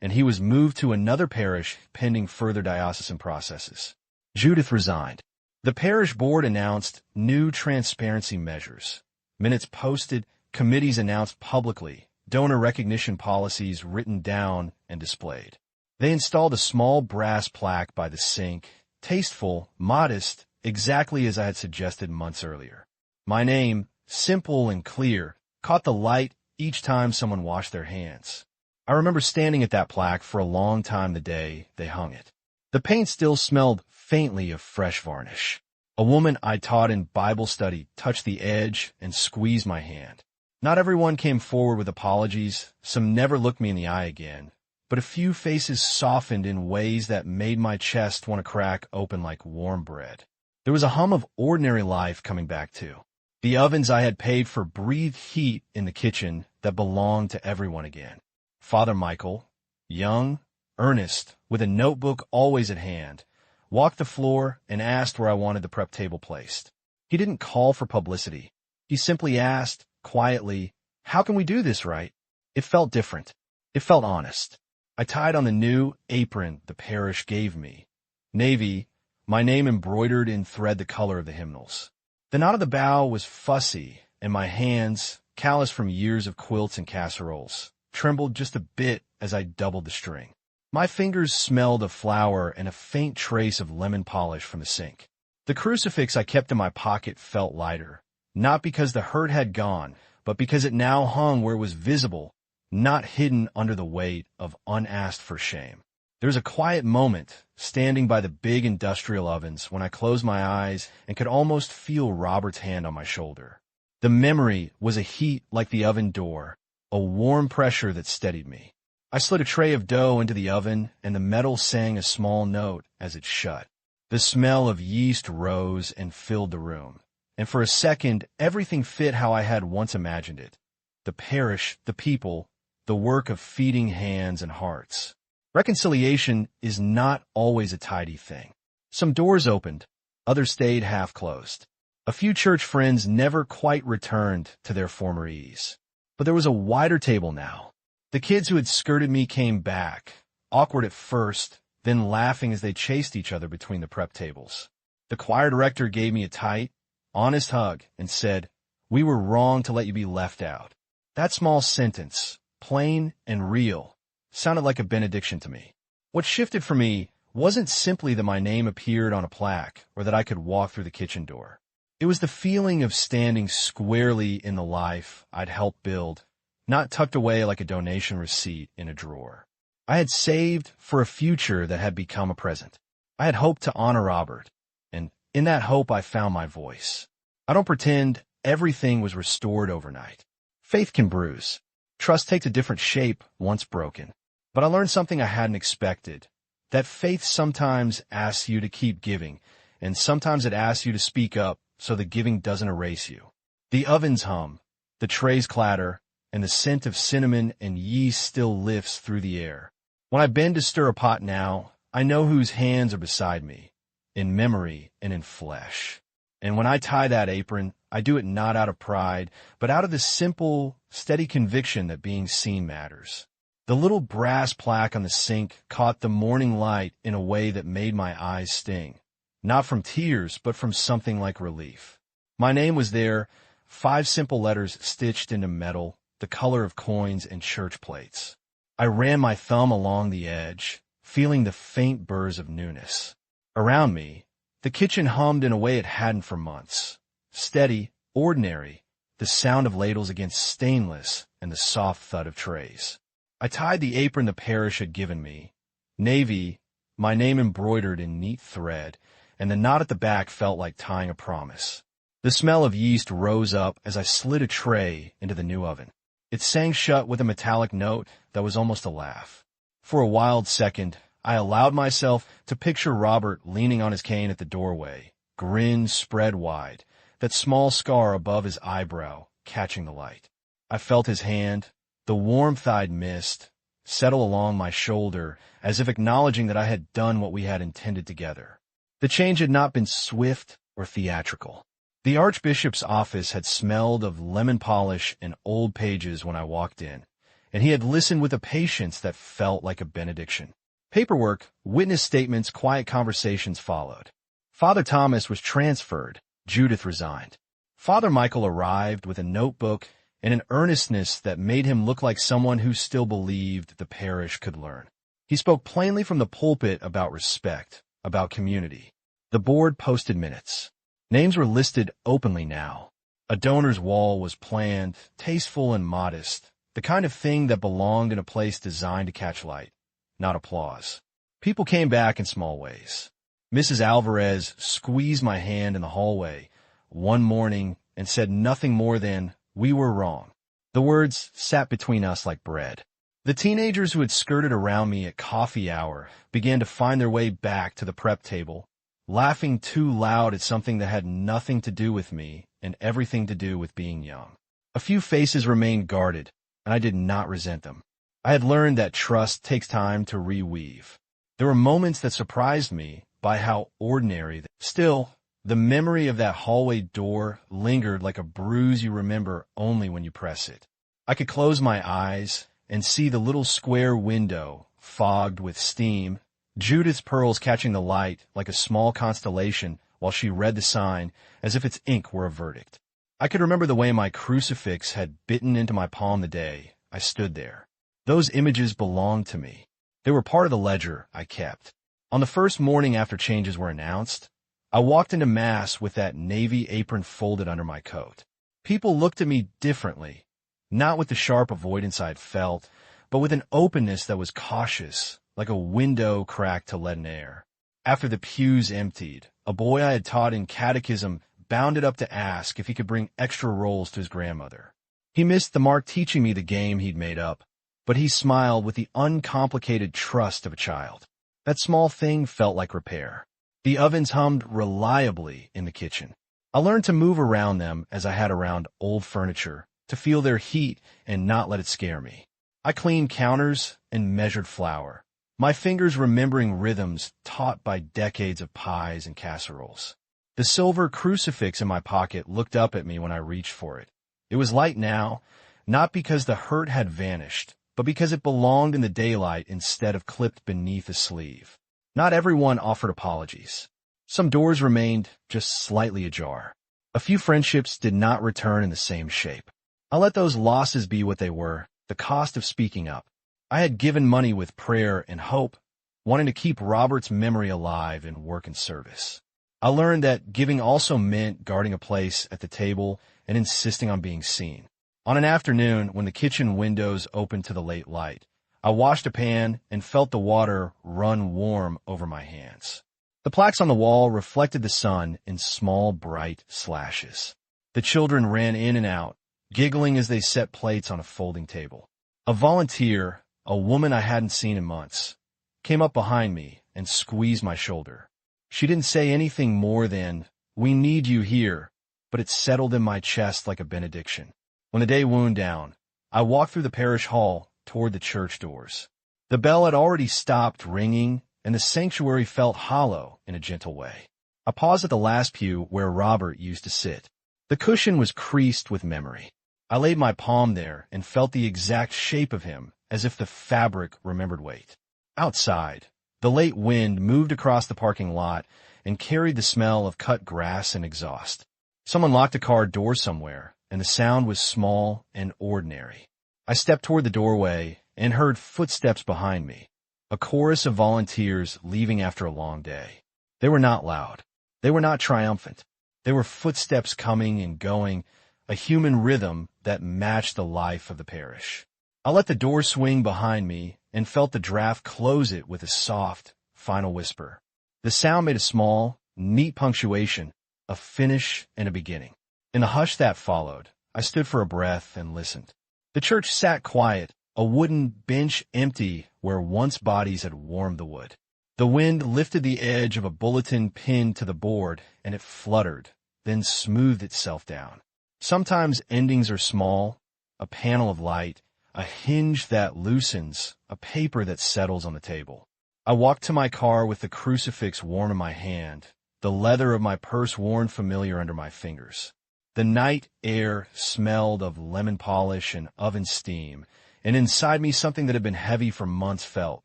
And he was moved to another parish pending further diocesan processes. Judith resigned. The parish board announced new transparency measures. Minutes posted, committees announced publicly, donor recognition policies written down and displayed. They installed a small brass plaque by the sink, tasteful, modest, exactly as I had suggested months earlier. My name, simple and clear, caught the light each time someone washed their hands. I remember standing at that plaque for a long time the day they hung it. The paint still smelled faintly of fresh varnish. A woman I taught in Bible study touched the edge and squeezed my hand. Not everyone came forward with apologies, some never looked me in the eye again, but a few faces softened in ways that made my chest want to crack open like warm bread. There was a hum of ordinary life coming back too. The ovens I had paid for breathed heat in the kitchen that belonged to everyone again. Father Michael, young, earnest, with a notebook always at hand, walked the floor, and asked where I wanted the prep table placed. He didn't call for publicity. He simply asked, quietly, "How can we do this right?" It felt different. It felt honest. I tied on the new apron the parish gave me. Navy, my name embroidered in thread the color of the hymnals. The knot of the bow was fussy, and my hands, calloused from years of quilts and casseroles, trembled just a bit as I doubled the string. My fingers smelled of flour and a faint trace of lemon polish from the sink. The crucifix I kept in my pocket felt lighter, not because the hurt had gone, but because it now hung where it was visible, not hidden under the weight of unasked-for shame. There was a quiet moment, standing by the big industrial ovens, when I closed my eyes and could almost feel Robert's hand on my shoulder. The memory was a heat like the oven door, a warm pressure that steadied me. I slid a tray of dough into the oven, and the metal sang a small note as it shut. The smell of yeast rose and filled the room, and for a second everything fit how I had once imagined it. The parish, the people, the work of feeding hands and hearts. Reconciliation is not always a tidy thing. Some doors opened, others stayed half-closed. A few church friends never quite returned to their former ease. But there was a wider table now. The kids who had skirted me came back, awkward at first, then laughing as they chased each other between the prep tables. The choir director gave me a tight, honest hug and said, "We were wrong to let you be left out." That small sentence, plain and real, sounded like a benediction to me. What shifted for me wasn't simply that my name appeared on a plaque or that I could walk through the kitchen door. It was the feeling of standing squarely in the life I'd helped build, not tucked away like a donation receipt in a drawer. I had saved for a future that had become a present. I had hoped to honor Robert, and in that hope I found my voice. I don't pretend everything was restored overnight. Faith can bruise. Trust takes a different shape once broken. But I learned something I hadn't expected, that faith sometimes asks you to keep giving, and sometimes it asks you to speak up so the giving doesn't erase you. The ovens hum, the trays clatter, and the scent of cinnamon and yeast still lifts through the air. When I bend to stir a pot now, I know whose hands are beside me, in memory and in flesh. And when I tie that apron, I do it not out of pride, but out of the simple, steady conviction that being seen matters. The little brass plaque on the sink caught the morning light in a way that made my eyes sting. Not from tears, but from something like relief. My name was there, 5 simple letters stitched into metal, the color of coins and church plates. I ran my thumb along the edge, feeling the faint burrs of newness. Around me, the kitchen hummed in a way it hadn't for months. Steady, ordinary, the sound of ladles against stainless and the soft thud of trays. I tied the apron the parish had given me. Navy, my name embroidered in neat thread, and the knot at the back felt like tying a promise. The smell of yeast rose up as I slid a tray into the new oven. It sang shut with a metallic note that was almost a laugh. For a wild second, I allowed myself to picture Robert leaning on his cane at the doorway, grin spread wide, that small scar above his eyebrow catching the light. I felt his hand, the warmth I'd missed, settle along my shoulder as if acknowledging that I had done what we had intended together. The change had not been swift or theatrical. The Archbishop's office had smelled of lemon polish and old pages when I walked in, and he had listened with a patience that felt like a benediction. Paperwork, witness statements, quiet conversations followed. Father Thomas was transferred. Judith resigned. Father Michael arrived with a notebook and an earnestness that made him look like someone who still believed the parish could learn. He spoke plainly from the pulpit about respect, about community. The board posted minutes. Names were listed openly now. A donor's wall was planned, tasteful and modest, the kind of thing that belonged in a place designed to catch light, not applause. People came back in small ways. Mrs. Alvarez squeezed my hand in the hallway one morning and said nothing more than, "We were wrong." The words sat between us like bread. The teenagers who had skirted around me at coffee hour began to find their way back to the prep table, laughing too loud at something that had nothing to do with me and everything to do with being young. A few faces remained guarded, and I did not resent them. I had learned that trust takes time to reweave. There were moments that surprised me, by how ordinary. Still, the memory of that hallway door lingered like a bruise you remember only when you press it. I could close my eyes and see the little square window, fogged with steam, Judith's pearls catching the light like a small constellation while she read the sign as if its ink were a verdict. I could remember the way my crucifix had bitten into my palm the day I stood there. Those images belonged to me. They were part of the ledger I kept. On the first morning after changes were announced, I walked into Mass with that navy apron folded under my coat. People looked at me differently, not with the sharp avoidance I'd felt, but with an openness that was cautious, like a window cracked to let in air. After the pews emptied, a boy I had taught in catechism bounded up to ask if he could bring extra rolls to his grandmother. He missed the mark teaching me the game he'd made up, but he smiled with the uncomplicated trust of a child. That small thing felt like repair. The ovens hummed reliably in the kitchen. I learned to move around them as I had around old furniture, to feel their heat and not let it scare me. I cleaned counters and measured flour, my fingers remembering rhythms taught by decades of pies and casseroles. The silver crucifix in my pocket looked up at me when I reached for it. It was light now, not because the hurt had vanished, but because it belonged in the daylight instead of clipped beneath a sleeve. Not everyone offered apologies. Some doors remained just slightly ajar. A few friendships did not return in the same shape. I let those losses be what they were, the cost of speaking up. I had given money with prayer and hope, wanting to keep Robert's memory alive in work and service. I learned that giving also meant guarding a place at the table and insisting on being seen. On an afternoon when the kitchen windows opened to the late light, I washed a pan and felt the water run warm over my hands. The plaques on the wall reflected the sun in small, bright slashes. The children ran in and out, giggling as they set plates on a folding table. A volunteer, a woman I hadn't seen in months, came up behind me and squeezed my shoulder. She didn't say anything more than, "We need you here," but it settled in my chest like a benediction. When the day wound down, I walked through the parish hall toward the church doors. The bell had already stopped ringing, and the sanctuary felt hollow in a gentle way. I paused at the last pew where Robert used to sit. The cushion was creased with memory. I laid my palm there and felt the exact shape of him, as if the fabric remembered weight. Outside, the late wind moved across the parking lot and carried the smell of cut grass and exhaust. Someone locked a car door somewhere, and the sound was small and ordinary. I stepped toward the doorway and heard footsteps behind me, a chorus of volunteers leaving after a long day. They were not loud. They were not triumphant. They were footsteps coming and going, a human rhythm that matched the life of the parish. I let the door swing behind me and felt the draft close it with a soft, final whisper. The sound made a small, neat punctuation, a finish and a beginning. In the hush that followed, I stood for a breath and listened. The church sat quiet, a wooden bench empty where once bodies had warmed the wood. The wind lifted the edge of a bulletin pinned to the board, and it fluttered, then smoothed itself down. Sometimes endings are small, a panel of light, a hinge that loosens, a paper that settles on the table. I walked to my car with the crucifix warm in my hand, the leather of my purse worn familiar under my fingers. The night air smelled of lemon polish and oven steam, and inside me something that had been heavy for months felt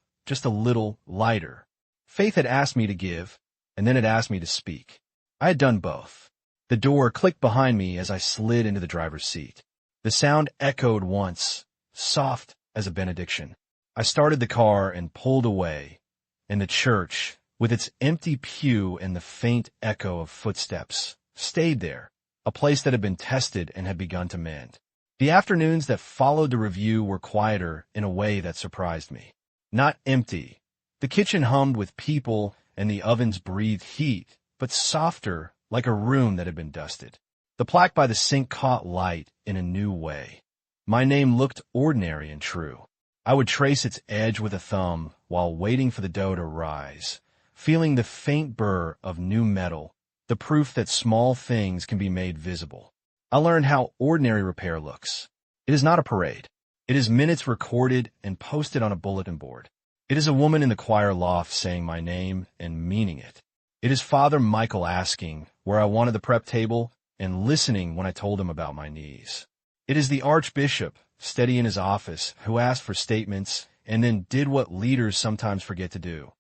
just a little lighter. Faith had asked me to give, and then had asked me to speak. I had done both. The door clicked behind me as I slid into the driver's seat. The sound echoed once, soft as a benediction. I started the car and pulled away, and the church, with its empty pew and the faint echo of footsteps, stayed there, a place that had been tested and had begun to mend. The afternoons that followed the review were quieter in a way that surprised me. Not empty. The kitchen hummed with people and the ovens breathed heat, but softer, like a room that had been dusted. The plaque by the sink caught light in a new way. My name looked ordinary and true. I would trace its edge with a thumb while waiting for the dough to rise, feeling the faint burr of new metal, the proof that small things can be made visible. I learned how ordinary repair looks. It is not a parade. It is minutes recorded and posted on a bulletin board. It is a woman in the choir loft saying my name and meaning it. It is Father Michael asking where I wanted the prep table and listening when I told him about my knees. It is the Archbishop, steady in his office, who asked for statements and then did what leaders sometimes forget to do.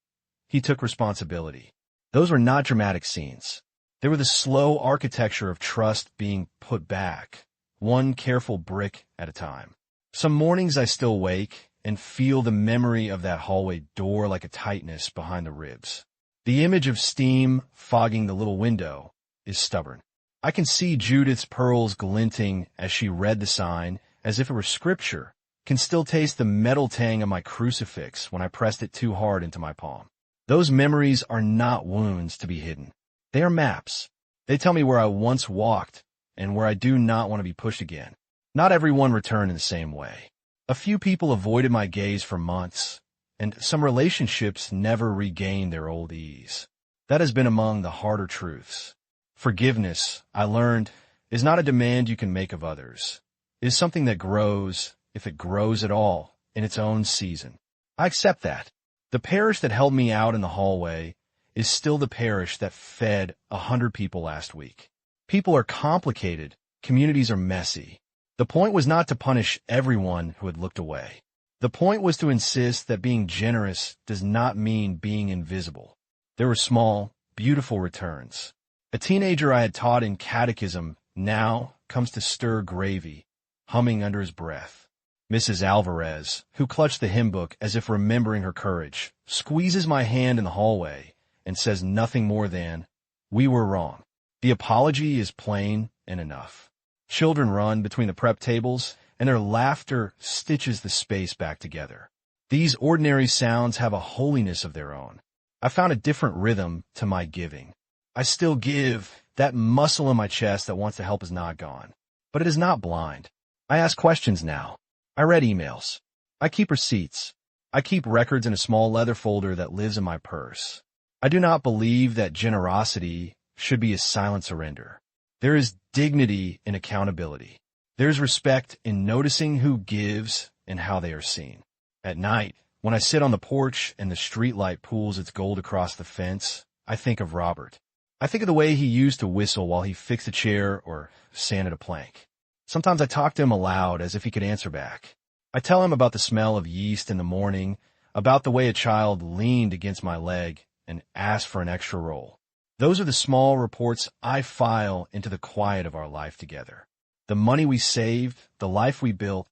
He took responsibility. Those were not dramatic scenes. They were the slow architecture of trust being put back, one careful brick at a time. Some mornings I still wake and feel the memory of that hallway door like a tightness behind the ribs. The image of steam fogging the little window is stubborn. I can see Judith's pearls glinting as she read the sign as if it were scripture, can still taste the metal tang of my crucifix when I pressed it too hard into my palm. Those memories are not wounds to be hidden. They are maps. They tell me where I once walked and where I do not want to be pushed again. Not everyone returned in the same way. A few people avoided my gaze for months, and some relationships never regained their old ease. That has been among the harder truths. Forgiveness, I learned, is not a demand you can make of others. It is something that grows, if it grows at all, in its own season. I accept that. The parish that held me out in the hallway is still the parish that fed 100 people last week. People are complicated. Communities are messy. The point was not to punish everyone who had looked away. The point was to insist that being generous does not mean being invisible. There were small, beautiful returns. A teenager I had taught in catechism now comes to stir gravy, humming under his breath. Mrs. Alvarez, who clutched the hymn book as if remembering her courage, squeezes my hand in the hallway and says nothing more than, "We were wrong." The apology is plain and enough. Children run between the prep tables, and their laughter stitches the space back together. These ordinary sounds have a holiness of their own. I found a different rhythm to my giving. I still give. That muscle in my chest that wants to help is not gone. But it is not blind. I ask questions now. I read emails. I keep receipts. I keep records in a small leather folder that lives in my purse. I do not believe that generosity should be a silent surrender. There is dignity in accountability. There is respect in noticing who gives and how they are seen. At night, when I sit on the porch and the streetlight pools its gold across the fence, I think of Robert. I think of the way he used to whistle while he fixed a chair or sanded a plank. Sometimes I talk to him aloud as if he could answer back. I tell him about the smell of yeast in the morning, about the way a child leaned against my leg and asked for an extra roll. Those are the small reports I file into the quiet of our life together. The money we saved, the life we built,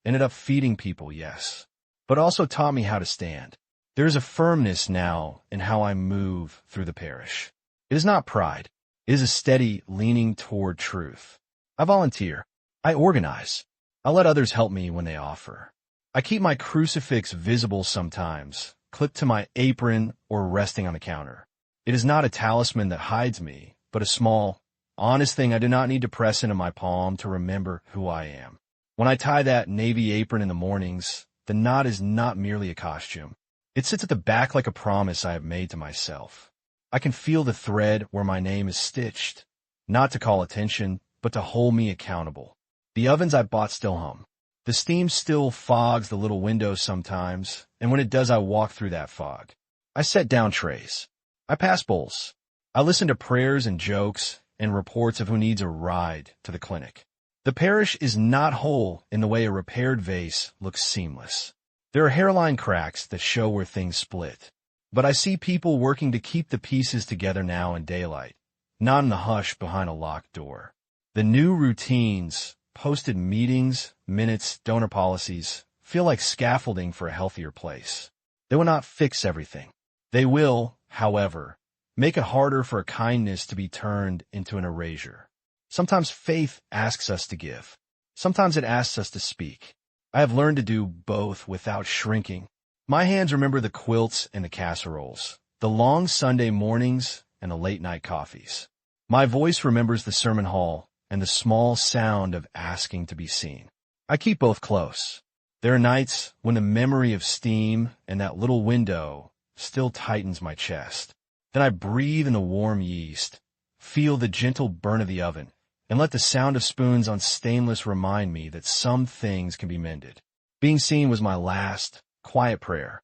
ended up feeding people, yes, but also taught me how to stand. There is a firmness now in how I move through the parish. It is not pride. It is a steady leaning toward truth. I volunteer. I organize. I let others help me when they offer. I keep my crucifix visible sometimes, clipped to my apron or resting on the counter. It is not a talisman that hides me, but a small, honest thing I do not need to press into my palm to remember who I am. When I tie that navy apron in the mornings, the knot is not merely a costume. It sits at the back like a promise I have made to myself. I can feel the thread where my name is stitched, not to call attention, but to hold me accountable. The ovens I bought still hum. The steam still fogs the little windows sometimes, and when it does, I walk through that fog. I set down trays. I pass bowls. I listen to prayers and jokes and reports of who needs a ride to the clinic. The parish is not whole in the way a repaired vase looks seamless. There are hairline cracks that show where things split. But I see people working to keep the pieces together now in daylight, not in the hush behind a locked door. The new routines, posted meetings, minutes, donor policies, feel like scaffolding for a healthier place. They will not fix everything. They will, however, make it harder for a kindness to be turned into an erasure. Sometimes faith asks us to give. Sometimes it asks us to speak. I have learned to do both without shrinking. My hands remember the quilts and the casseroles, the long Sunday mornings and the late-night coffees. My voice remembers the sermon hall and the small sound of asking to be seen. I keep both close. There are nights when the memory of steam and that little window still tightens my chest. Then I breathe in the warm yeast, feel the gentle burn of the oven, and let the sound of spoons on stainless remind me that some things can be mended. Being seen was my last, quiet prayer.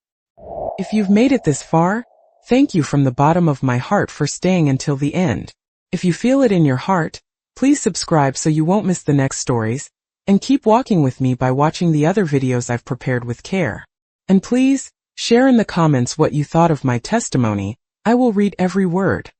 If you've made it this far, Thank you from the bottom of my heart for staying until the end. If you feel it in your heart, please subscribe so you won't miss the next stories, and keep walking with me by watching the other videos I've prepared with care. And please, share in the comments what you thought of my testimony. I will read every word.